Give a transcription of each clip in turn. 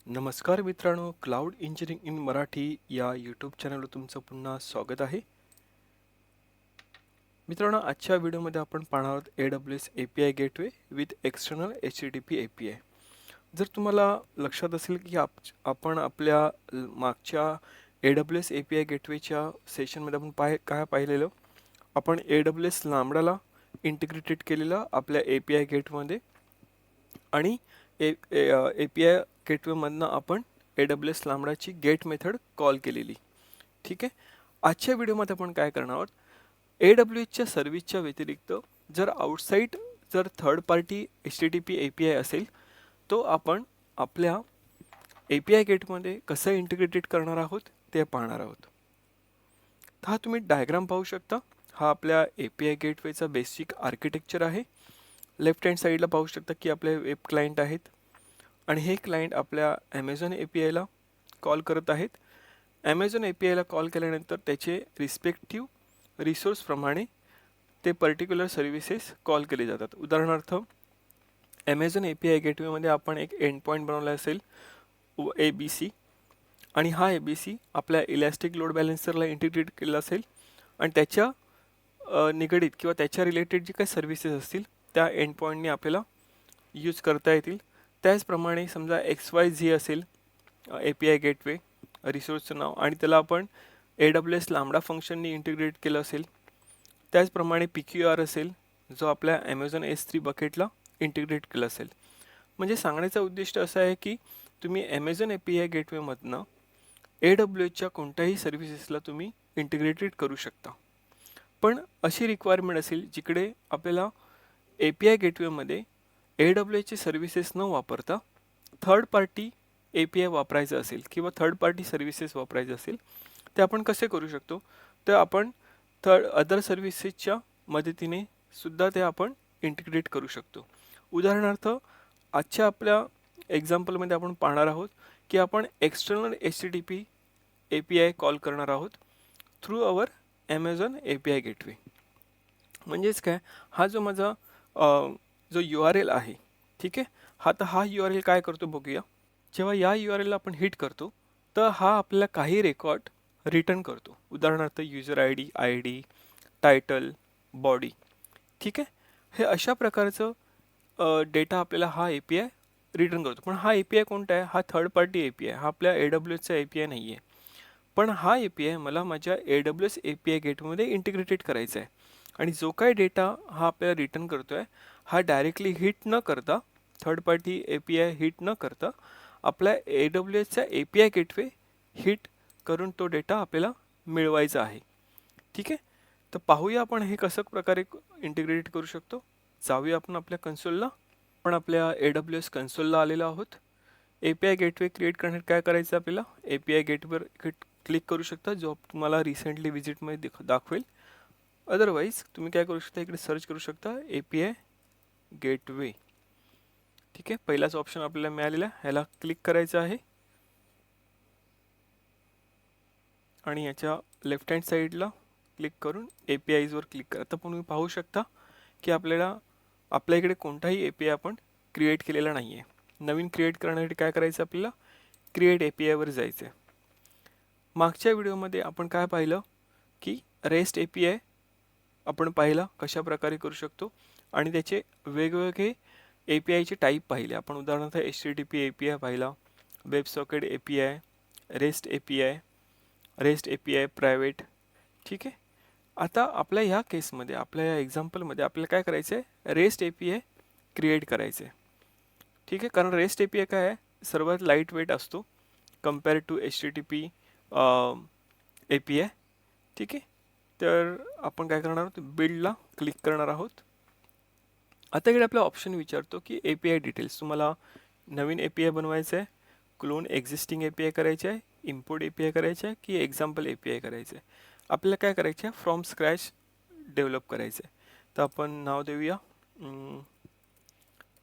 नमस्कार मित्रांनो, cloud engineering in Marathi या यूट्यूब चॅनलवर तुमचं पुन्हा स्वागत आहे. मित्रांनो, आजच्या व्हिडिओमध्ये आपण पाहणार आहोत AWS API gateway with external HTTP API. जर तुम्हाला लक्षात असेल की आपण आपल्या मागच्या AWS API गेटवेच्या सेशनमध्ये आपण काय पाहिलेलं, आपण AWS लांबडाला इंटिग्रेटेड केलेलं आपल्या API गेटमध्ये आणि API गेटवेमधनं आपण AWS लांबडाची गेट मेथड कॉल केलेली. ठीक आहे. आजच्या व्हिडिओमध्ये आपण काय करणार आहोत, AWSच्या सर्व्हिसच्या व्यतिरिक्त जर थर्ड पार्टी HTTP API असेल तो आपण आपल्या API गेटमध्ये कसं इंटिग्रेटेड करणार आहोत ते पाहणार आहोत. हा तुम्ही डायग्राम पाहू शकता. हा आपल्या API गेटवेचा बेसिक आर्किटेक्चर आहे. लेफ्ट हँड साईडला पाहू शकता की आपले वेब क्लायंट आहेत आणि हे क्लायंट आपल्या ॲमेझॉन APIला कॉल करत आहेत. ॲमेझॉन APIला कॉल केल्यानंतर त्याचे रिस्पेक्टिव्ह रिसोर्सप्रमाणे ते पर्टिक्युलर सर्व्हिसेस कॉल केले जातात. उदाहरणार्थ, ॲमेझॉन API गेटवेमध्ये आपण एक एंड पॉईंट बनवला असेल ABC, आणि हा ABC आपल्या इलॅस्टिक लोड बॅलेन्सरला इंटिग्रेट केला असेल आणि त्याच्या निगडीत किंवा त्याच्या रिलेटेड जे काही सर्व्हिसेस असतील त्या एंड पॉईंटने आपल्याला यूज करता येतील. त्याचप्रमाणे समजा XYZ असेल API गेटवे रिसोर्सचं नाव आणि त्याला आपण AWS लांबडा फंक्शननी इंटिग्रेट केलं असेल. त्याचप्रमाणे PQR असेल जो आपल्या ॲमेझॉन S3 बकेटला इंटिग्रेट केलं असेल. म्हणजे सांगण्याचा उद्दिष्ट असं आहे की तुम्ही ॲमेझॉन API गेटवेमधनं AWSच्या कोणत्याही सर्व्हिसेसला तुम्ही इंटिग्रेटेड करू शकता. पण अशी रिक्वायरमेंट असेल जिकडे आपल्याला API गेटवेमध्ये AWSचे सर्व्हिसेस न वापरता थर्ड पार्टी API वापरायचं असेल किंवा थर्ड पार्टी सर्व्हिसेस वापरायचे असेल, ते आपण कसे करू शकतो, तर आपण अदर सर्व्हिसेसच्या मदतीने सुद्धा ते आपण इंटिग्रेट करू शकतो. उदाहरणार्थ, आजच्या आपल्या एक्झाम्पलमध्ये आपण पाहणार आहोत की आपण एक्सटर्नल HTTP API कॉल करणार आहोत through our Amazon API gateway. म्हणजेच काय, हा जो माझा जो URL आहे, ठीक आहे, हा URL काय करतो बघूया. जेव्हा या URLला आपण हिट करतो तर हा आपल्याला काही रेकॉर्ड रिटर्न करतो. उदाहरणार्थ युजर ID, टायटल, बॉडी. ठीक आहे. हे अशा प्रकारचं डेटा आपल्याला हा API रिटर्न करतो. पण हा API कोणता आहे? हा थर्ड पार्टी API, हा आपल्या AWSचा API नाही आहे. पण हा API मला माझ्या AWS API गेटमध्ये इंटिग्रेटेड करायचा आहे आणि जो काही डेटा हा आपल्याला रिटर्न करतो आहे हा डायरेक्टली हिट न करता, थर्ड पार्टी API हिट न करता आपल्या AWSचा API गेटवे हिट करून तो डेटा आपल्याला मिळवायचा आहे. ठीक आहे. तर पाहूया आपण हे कसं प्रकारे इंटिग्रेट करू शकतो. जाऊया आपण आपल्या कन्सोलला. आपण आपल्या AWS कन्सोलला आलेलो आहोत. API गेटवे क्रिएट करण्यासाठी काय करायचं आपल्याला, API गेटवर क्लिक करू शकता, जो तुम्हाला रिसेंटली विजिटमध्ये दाखवेल. अदरवाईज तुम्ही काय करू शकता, इकडे सर्च करू शकता API गेटवे. ठीक आहे. पहिलाच ऑप्शन आपल्याला मिळालेला, ह्याला क्लिक करायचं आहे आणि याच्या लेफ्ट हँड साईडला क्लिक करून APIजवर क्लिक करा. तर तुम्ही पाहू शकता की आपल्या इकडे कोणताही API आपण क्रिएट केलेला नाही आहे. नवीन क्रिएट करण्यासाठी काय करायचं आपल्याला, क्रिएट APIवर जायचं आहे. मागच्या व्हिडिओमध्ये आपण काय पाहिलं की रेस्ट API आपण पाहिला कशा प्रकारे करू शकतो आणि त्याचे वेगवेगळे APIचे टाईप पाहिले आपण. उदाहरणार्थ HTTP API पाहिला, WebSocket API, rest API private. ठीक आहे. आता आपल्या ह्या केसमध्ये, आपल्या या एक्झाम्पलमध्ये आपल्याला काय करायचं आहे, रेस्ट API क्रिएट करायचं आहे. ठीक आहे. कारण रेस्ट API काय आहे, सर्वात लाईट वेट असतो कम्पेअर टू HTTP API. ठीक आहे. तर आपण काय करणार आहोत, बिल्डला क्लिक करणार आहोत. आता इकडे आपला ऑप्शन विचारतो की API डिटेल्स, तुम्हाला नवीन API बनवायचं आहे, क्लोन एक्झिस्टिंग API करायचे आहे, इम्पोर्ट API करायचे आहे की एक्झाम्पल API करायचं आहे. आपल्याला काय करायचं आहे, फ्रॉम स्क्रॅच डेव्हलप करायचं आहे. तर आपण नाव देऊया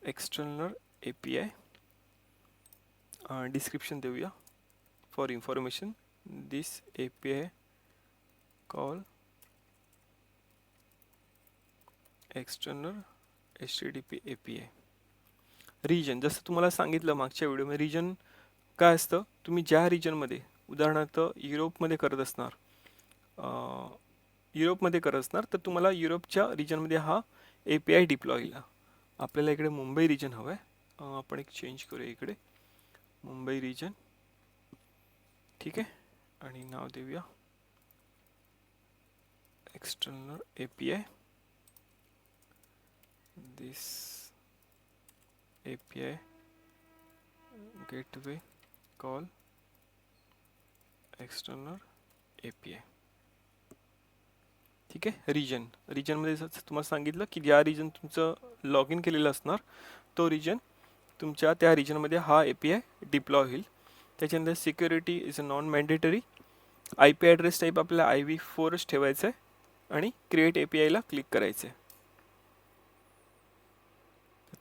एक्सटर्नल API, डिस्क्रिप्शन देऊया for information, this API call external HTTP API. Reason, जसं तुम्हाला सांगितलं मागच्या व्हिडिओमध्ये, रिजन काय असतं, तुम्ही ज्या रिजनमध्ये उदाहरणार्थ युरोपमध्ये करत असणार, तर तुम्हाला युरोपच्या रिजनमध्ये हा API डिप्लॉय होईल. आपल्याला इकडे मुंबई रिजन हवं आहे, आपण एक चेंज करूया इकडे मुंबई रिजन, ठीक आहे, आणि नाव देऊया एक्सटर्नल API. दिस API gateway call external API, ठीक आहे. रिजनमध्ये तुम्हाला सांगितलं की ज्या रिजन तुमचं लॉग इन केलेलं असणार तो रिजन, तुमच्या त्या रिजनमध्ये हा API डिप्लॉय होईल. त्याच्यानंतर security is a non mandatory. IP address type आपल्याला IPv4च ठेवायचं आहे आणि क्रिएट APIला क्लिक करायचं आहे.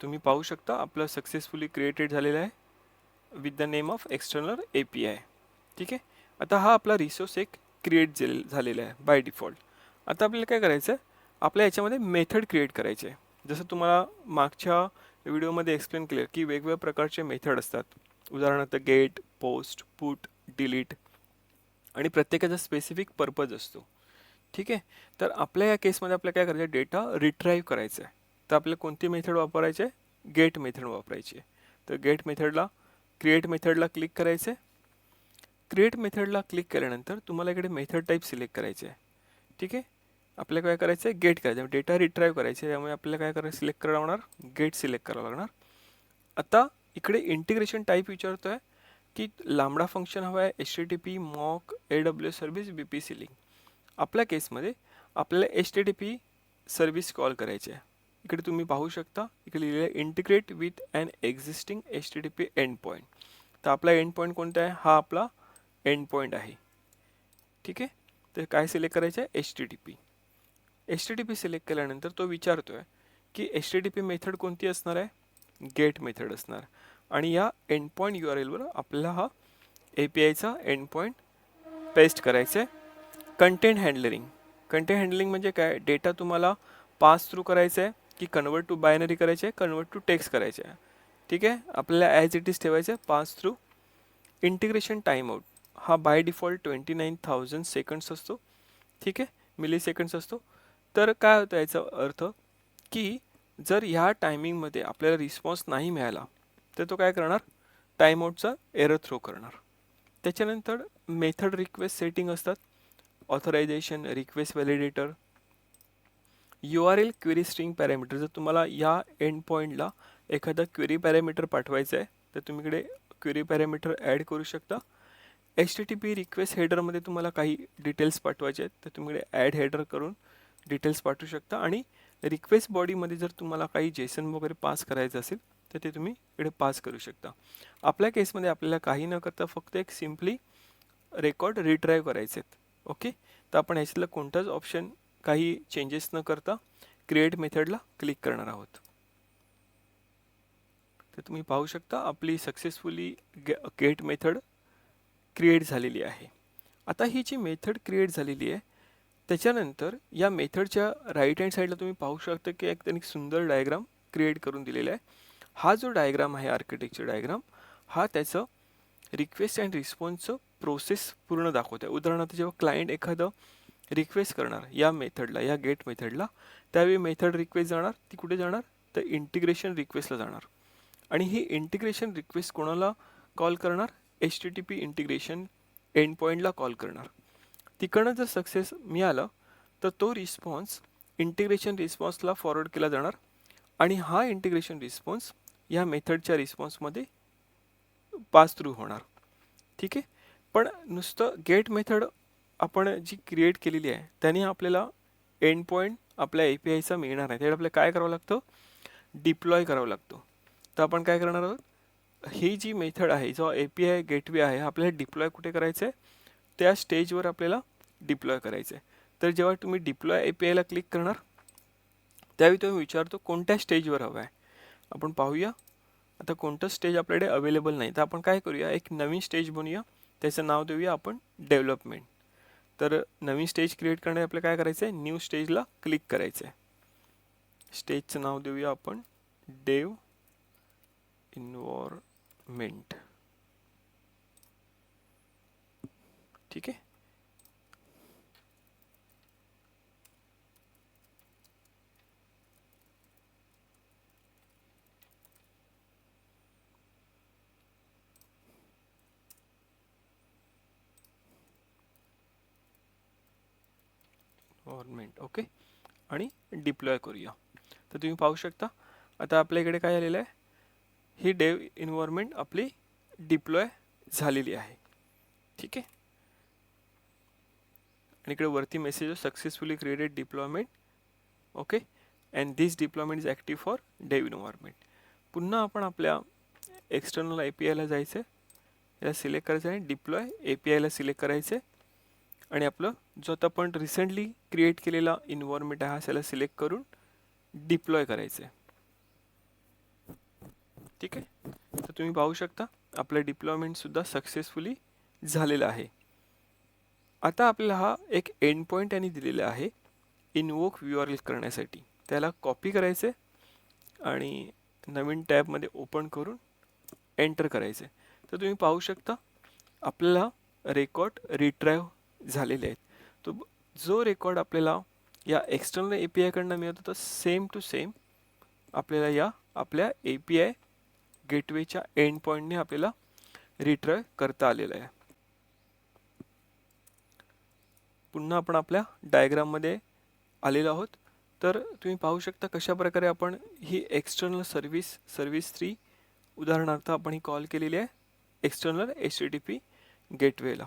तुम्ही पाहू शकता आपलं सक्सेसफुली क्रिएटेड झालेलं आहे with the name of external API, ठीक आहे. आता हा आपला रिसोर्स एक क्रिएट झालेला आहे बाय डिफॉल्ट. आता आपल्याला काय करायचं आहे, आपल्या याच्यामध्ये मेथड क्रिएट करायचे आहे. जसं तुम्हाला मागच्या व्हिडिओमध्ये एक्सप्लेन केलं की वेगवेगळ्या प्रकारचे मेथड असतात, उदाहरणार्थ गेट, पोस्ट, पुट, डिलीट, आणि प्रत्येकाचा स्पेसिफिक पर्पज असतो, ठीक आहे. तर आपल्या या केसमध्ये आपल्याला काय करायचं आहे, डेटा रिट्राईव्ह करायचा आहे. तर आपल्याला कोणती मेथड वापरायची आहे, गेट मेथड वापरायची आहे. तर गेट मेथडला क्रिएट मेथडला क्लिक करायचं आहे. क्रिएट मेथडला क्लिक केल्यानंतर तुम्हाला इकडे मेथड टाईप सिलेक्ट करायचे आहे, ठीक आहे. आपल्याला काय करायचं आहे, गेट करायचं आहे, डेटा रिट्राईव्ह करायचे आहे, त्यामुळे आपल्याला काय करायचं, सिलेक्ट करावं लागणार, गेट सिलेक्ट करावं लागणार. आता इकडे इंटिग्रेशन टाईप विचारतो आहे की लांबडा फंक्शन हवा आहे, HTTP, mock, AWS service, VPC link. आपल्या केसमध्ये आपल्याला HTTP सर्व्हिस कॉल करायची आहे. इकडे तुम्ही पाहू शकता इकडे लिहिलेलं आहे integrate with an existing HTTP end point. तर आपला एंड पॉईंट कोणता आहे, हा आपला एंड पॉईंट आहे, ठीक आहे. तर काय सिलेक्ट करायचं आहे, HTTP सिलेक्ट केल्यानंतर तो विचारतो आहे की HTTP मेथड कोणती असणार आहे, गेट मेथड असणार. आणि या एंड पॉईंट URLवर आपल्याला हा APIचा एंड पॉईंट पेस्ट करायचं आहे. कंटेंट हँडलिंग म्हणजे काय, डेटा तुम्हाला पास थ्रू करायचं आहे की कन्वर्ट टू बायनरी करायचे आहे, कन्वर्ट टू टेक्स्ट करायचे आहे, ठीक आहे. आपल्याला ॲज इट इज ठेवायचं आहे पास थ्रू. इंटिग्रेशन टाईमआउट हा बाय डिफॉल्ट 29,000 सेकंड्स असतो, ठीक आहे, मिली सेकंड्स असतो. तर काय होतं याचा अर्थ की जर ह्या टायमिंगमध्ये आपल्याला रिस्पॉन्स नाही मिळाला तर तो काय करणार, टाईमआउटचा एरर थ्रो करणार. त्याच्यानंतर मेथड रिक्वेस्ट सेटिंग असतात, authorization, request validator, URL query string parameter. जर तुम्हाला या एंड पॉईंटला एखादा क्वेरी पॅरामीटर पाठवायचा आहे तर तुम्ही इकडे क्वेरी पॅरामीटर ॲड करू शकता. HTTP रिक्वेस्ट हेडरमध्ये तुम्हाला काही डिटेल्स पाठवायचे आहेत तर तुम्ही इकडे ॲड हेडर करून डिटेल्स पाठवू शकता. आणि रिक्वेस्ट बॉडीमध्ये जर तुम्हाला काही जेसन वगैरे पास करायचं असेल तर ते तुम्ही इकडे पास करू शकता. आपल्या केसमध्ये आपल्याला काही न करता फक्त एक सिम्पली रेकॉर्ड रिट्राईव्ह करायचे आहेत, ओके. तर आपण ह्याच्यातलं कोणताच ऑप्शन काही चेंजेस न करता क्रिएट मेथडला क्लिक करणार आहोत. तर तुम्ही पाहू शकता आपली सक्सेसफुली गेट मेथड क्रिएट झालेली आहे. आता ही जी मेथड क्रिएट झालेली आहे त्याच्यानंतर या मेथडच्या राईट हँड साईडला तुम्ही पाहू शकता की एक त्यांनी सुंदर डायग्राम क्रिएट करून दिलेला आहे. हा जो डायग्राम आहे आर्किटेक्चर डायग्राम, हा त्याचं रिक्वेस्ट अँड रिस्पॉन्सचं प्रोसेस पूर्ण दाखवत आहे. उदाहरणार्थ जेव्हा क्लायंट एखादं रिक्वेस्ट करणार या मेथडला, या गेट मेथडला, त्यावेळी मेथड रिक्वेस्ट जाणार, ती कुठे जाणार तर इंटिग्रेशन रिक्वेस्टला जाणार. आणि ही इंटिग्रेशन रिक्वेस्ट कोणाला कॉल करणार, HTTP इंटिग्रेशन एंड पॉईंटला कॉल करणार. तिकडनं जर सक्सेस मिळालं तर तो रिस्पॉन्स इंटिग्रेशन रिस्पॉन्सला फॉरवर्ड केला जाणार आणि हा इंटिग्रेशन रिस्पॉन्स या मेथडच्या रिस्पॉन्समध्ये पास थ्रू होणार, ठीक आहे. पण नुसतं गेट मेथड आपण जी क्रिएट केलेली आहे त्याने आपल्याला एंड पॉईंट आपल्या APIचा मिळणार नाही. त्यासाठी आपल्याला काय करावं लागतं, डिप्लॉय करावं लागतं. तर आपण काय करणार आहोत, ही जी मेथड आहे, जो API गेटवे आहे, आपल्याला डिप्लॉय कुठे करायचं आहे, त्या स्टेजवर आपल्याला डिप्लॉय करायचं आहे. तर जेव्हा तुम्ही डिप्लॉय APIला क्लिक करणार त्यावेळी तुम्ही विचारतो कोणत्या स्टेजवर हवं आहे. आपण पाहूया आता कोणतं स्टेज आपल्याकडे अवेलेबल नाही. तर आपण काय करूया, एक नवीन स्टेज बनवूया, त्याचं नाव देऊया आपण डेव्हलपमेंट. तर नवीन स्टेज क्रिएट करण्यासाठी आपल्याला काय करायचं आहे, न्यू स्टेजला क्लिक करायचं आहे. स्टेजचं नाव देऊया आपण डेव इन्व्हायरमेंट. ठीक आहे. गव्हर्नमेंट ओके आणि डिप्लॉय करूया. तर तुम्ही पाहू शकता आता आपल्या इकडे काय आलेलं आहे, ही डेव इन्व्हायरमेंट आपली डिप्लॉय झालेली आहे. ठीक आहे. आणि इकडे वरती message successfully created deployment okay and this deployment is active for डेव इन्व्हायरमेंट. पुन्हा आपण आपल्या एक्सटर्नल ए पी आयला जायचं, याला सिलेक्ट करायचं आहे, डिप्लॉय ए पी आयला सिलेक्ट करायचं आहे आणि आपलं जो आता आपण रिसेंटली क्रिएट केलेला इन्व्हायरमेंट आहे त्याला सिलेक्ट करून डिप्लॉय करायचं आहे. ठीक आहे. तर तुम्ही पाहू शकता आपलं डिप्लॉयमेंटसुद्धा सक्सेसफुली झालेलं आहे. आता आपल्याला हा एक एंड पॉईंट यांनी दिलेला आहे इनवोक URL करण्यासाठी. त्याला कॉपी करायचं आहे आणि नवीन टॅबमध्ये ओपन करून एंटर करायचं आहे. तर तुम्ही पाहू शकता आपल्याला रेकॉर्ड रिट्राईव्ह झालेले आहेत. तो जो रेकॉर्ड आपल्याला या एक्सटर्नल ए पी आयकडनं मिळत होता सेम टू सेम आपल्याला या आपल्या ए पी आय गेटवेच्या एंड पॉईंटने आपल्याला रिट्राईव्ह करता आलेलं आहे. पुन्हा आपण आपल्या डायग्राममध्ये आलेलो आहोत. तर तुम्ही पाहू शकता कशा प्रकारे आपण ही एक्सटर्नल सर्व्हिस 3 उदाहरणार्थ आपण ही कॉल केलेली आहे एक्सटर्नल HTTP गेटवेला.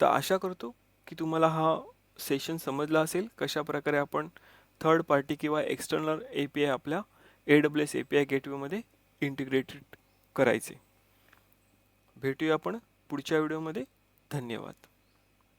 तर आशा करतो की तुम्हाला हा सेशन समजला असेल कशा प्रकारे आपण थर्ड पार्टी किंवा एक्सटर्नल ए पी आय आपल्या AWS API गेटवेमध्ये इंटिग्रेटेड करायचे. भेटूया आपण पुढच्या व्हिडिओमध्ये. धन्यवाद.